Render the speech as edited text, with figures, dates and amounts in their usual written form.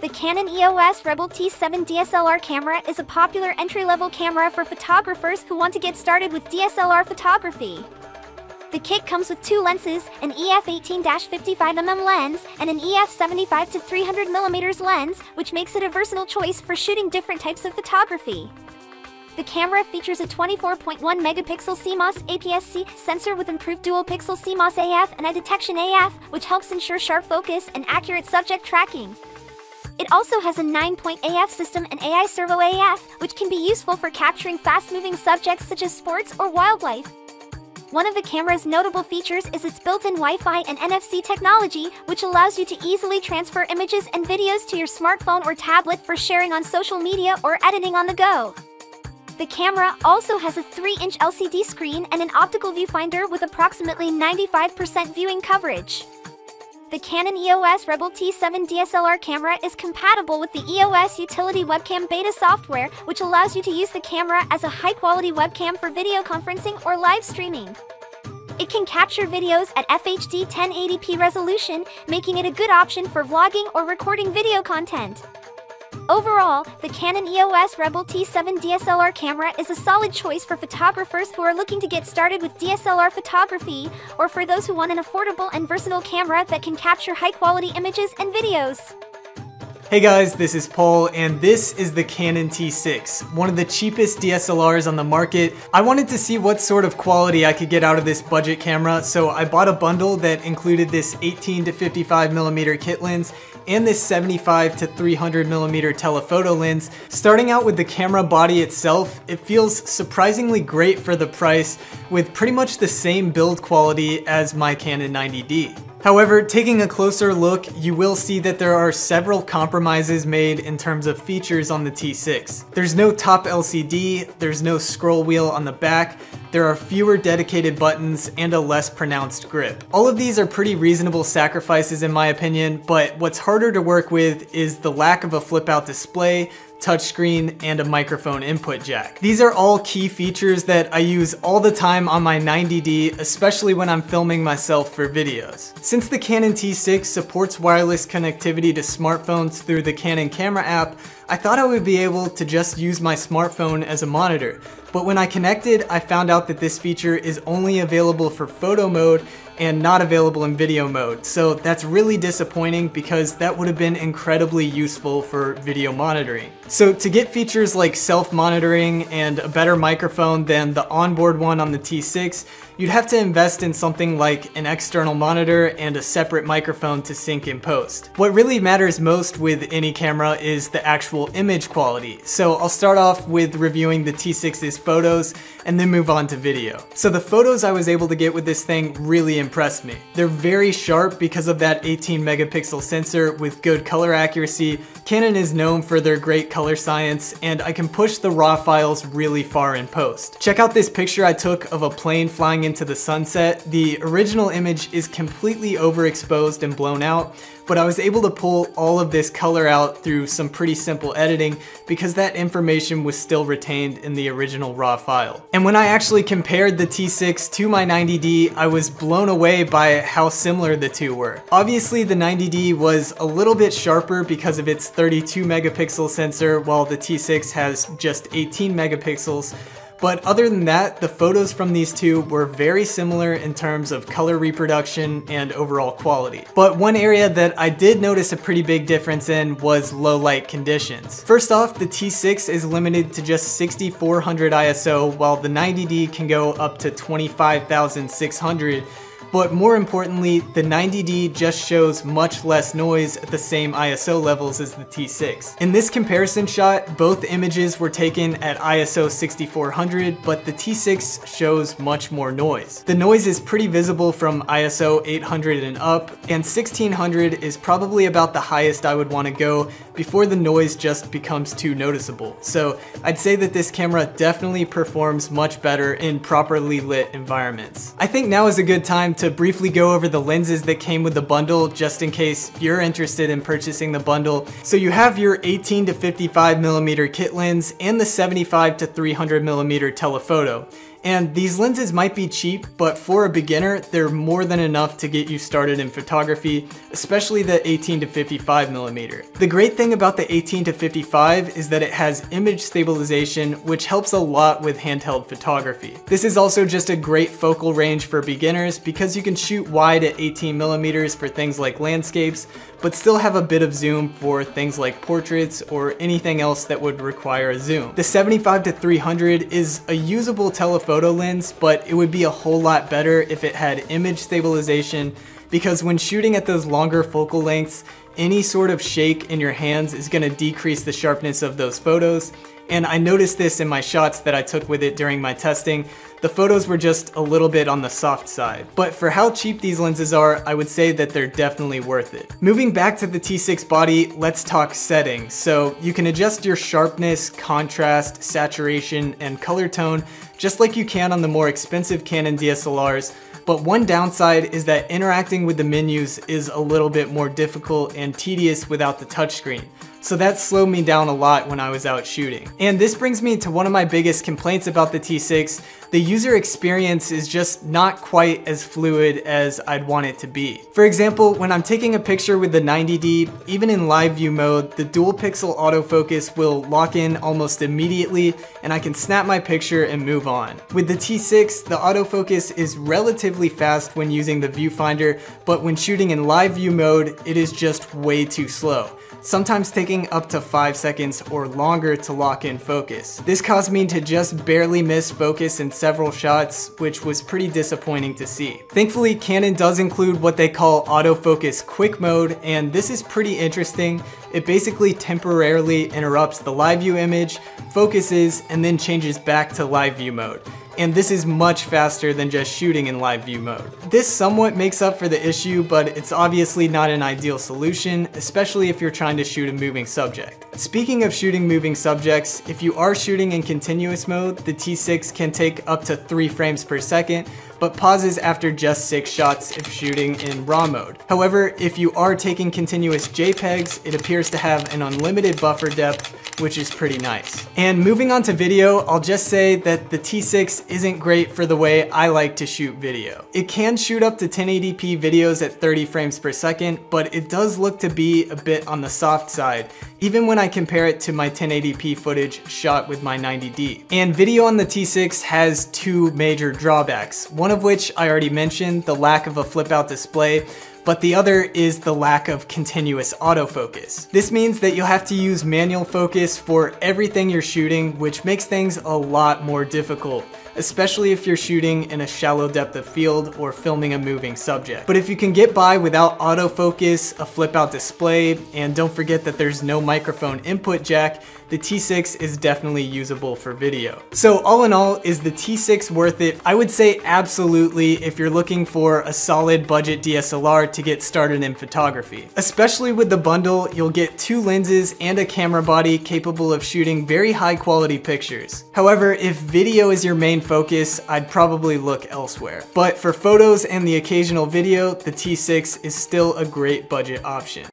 The Canon EOS Rebel T7 DSLR camera is a popular entry-level camera for photographers who want to get started with DSLR photography. The kit comes with two lenses, an EF 18-55mm lens and an EF 75-300mm lens, which makes it a versatile choice for shooting different types of photography. The camera features a 24.1 megapixel CMOS APS-C sensor with improved Dual Pixel CMOS AF and eye detection AF, which helps ensure sharp focus and accurate subject tracking. It also has a 9-point AF system and AI Servo AF, which can be useful for capturing fast-moving subjects such as sports or wildlife. One of the camera's notable features is its built-in Wi-Fi and NFC technology, which allows you to easily transfer images and videos to your smartphone or tablet for sharing on social media or editing on the go. The camera also has a 3-inch LCD screen and an optical viewfinder with approximately 95% viewing coverage. The Canon EOS Rebel T7 DSLR camera is compatible with the EOS Utility Webcam Beta software, which allows you to use the camera as a high-quality webcam for video conferencing or live streaming. It can capture videos at FHD 1080p resolution, making it a good option for vlogging or recording video content. Overall, the Canon EOS Rebel T7 DSLR camera is a solid choice for photographers who are looking to get started with DSLR photography, or for those who want an affordable and versatile camera that can capture high-quality images and videos. Hey guys, this is Paul, and this is the Canon T6, one of the cheapest DSLRs on the market. I wanted to see what sort of quality I could get out of this budget camera, so I bought a bundle that included this 18-55mm kit lens and this 75-300mm telephoto lens. Starting out with the camera body itself, it feels surprisingly great for the price, with pretty much the same build quality as my Canon 90D. However, taking a closer look, you will see that there are several compromises made in terms of features on the T6. There's no top LCD, there's no scroll wheel on the back, there are fewer dedicated buttons, and a less pronounced grip. All of these are pretty reasonable sacrifices in my opinion, but what's harder to work with is the lack of a flip-out display, touchscreen, and a microphone input jack. These are all key features that I use all the time on my 90D, especially when I'm filming myself for videos. Since the Canon T6 supports wireless connectivity to smartphones through the Canon camera app, I thought I would be able to just use my smartphone as a monitor. But when I connected, I found out that this feature is only available for photo mode and not available in video mode. So that's really disappointing because that would have been incredibly useful for video monitoring. So to get features like self-monitoring and a better microphone than the onboard one on the T6, you'd have to invest in something like an external monitor and a separate microphone to sync in post. What really matters most with any camera is the actual image quality. So I'll start off with reviewing the T6's photos and then move on to video. So the photos I was able to get with this thing really impressed me. They're very sharp because of that 18 megapixel sensor with good color accuracy. Canon is known for their great color science, and I can push the raw files really far in post. Check out this picture I took of a plane flying into the sunset. The original image is completely overexposed and blown out, but I was able to pull all of this color out through some pretty simple editing because that information was still retained in the original raw file. And when I actually compared the T6 to my 90D, I was blown away by how similar the two were. Obviously the 90D was a little bit sharper because of its 32 megapixel sensor, while the T6 has just 18 megapixels. But other than that, the photos from these two were very similar in terms of color reproduction and overall quality. But one area that I did notice a pretty big difference in was low light conditions. First off, the T6 is limited to just 6400 ISO, while the 90D can go up to 25,600. But more importantly, the 90D just shows much less noise at the same ISO levels as the T6. In this comparison shot, both images were taken at ISO 6400, but the T6 shows much more noise. The noise is pretty visible from ISO 800 and up, and 1600 is probably about the highest I would want to go before the noise just becomes too noticeable. So I'd say that this camera definitely performs much better in properly lit environments. I think now is a good time to briefly go over the lenses that came with the bundle, just in case you're interested in purchasing the bundle. So you have your 18-55mm kit lens and the 75-300mm telephoto. And these lenses might be cheap, but for a beginner, they're more than enough to get you started in photography, especially the 18 to 55 millimeter. The great thing about the 18 to 55 is that it has image stabilization, which helps a lot with handheld photography. This is also just a great focal range for beginners because you can shoot wide at 18 millimeters for things like landscapes, but still have a bit of zoom for things like portraits or anything else that would require a zoom. The 75 to 300 is a usable telephoto lens, but it would be a whole lot better if it had image stabilization, because when shooting at those longer focal lengths, any sort of shake in your hands is going to decrease the sharpness of those photos. And I noticed this in my shots that I took with it during my testing. The photos were just a little bit on the soft side. But for how cheap these lenses are, I would say that they're definitely worth it. Moving back to the T6 body, let's talk settings. So you can adjust your sharpness, contrast, saturation, and color tone just like you can on the more expensive Canon DSLRs. But one downside is that interacting with the menus is a little bit more difficult and tedious without the touchscreen. So that slowed me down a lot when I was out shooting. And this brings me to one of my biggest complaints about the T6. The user experience is just not quite as fluid as I'd want it to be. For example, when I'm taking a picture with the 90D, even in live view mode, the dual pixel autofocus will lock in almost immediately and I can snap my picture and move on. With the T6, the autofocus is relatively fast when using the viewfinder, but when shooting in live view mode, it is just way too slow, sometimes taking up to 5 seconds or longer to lock in focus. This caused me to just barely miss focus in several shots, which was pretty disappointing to see. Thankfully, Canon does include what they call autofocus quick mode, and this is pretty interesting. It basically temporarily interrupts the live view image, focuses, and then changes back to live view mode. And this is much faster than just shooting in live view mode. This somewhat makes up for the issue, but it's obviously not an ideal solution, especially if you're trying to shoot a moving subject. Speaking of shooting moving subjects, if you are shooting in continuous mode, the T6 can take up to 3 frames per second, but pauses after just 6 shots if shooting in RAW mode. However, if you are taking continuous JPEGs, it appears to have an unlimited buffer depth, which is pretty nice. And moving on to video, I'll just say that the T6 isn't great for the way I like to shoot video. It can shoot up to 1080p videos at 30 frames per second, but it does look to be a bit on the soft side, even when I compare it to my 1080p footage shot with my 90D. And video on the T6 has 2 major drawbacks, one of which I already mentioned, the lack of a flip out display, but the other is the lack of continuous autofocus. This means that you'll have to use manual focus for everything you're shooting, which makes things a lot more difficult, especially if you're shooting in a shallow depth of field or filming a moving subject. But if you can get by without autofocus, a flip out display, and don't forget that there's no microphone input jack, the T6 is definitely usable for video. So all in all, is the T6 worth it? I would say absolutely if you're looking for a solid budget DSLR to get started in photography. Especially with the bundle, you'll get 2 lenses and a camera body capable of shooting very high quality pictures. However, if video is your main focus, I'd probably look elsewhere. But for photos and the occasional video, the T6 is still a great budget option.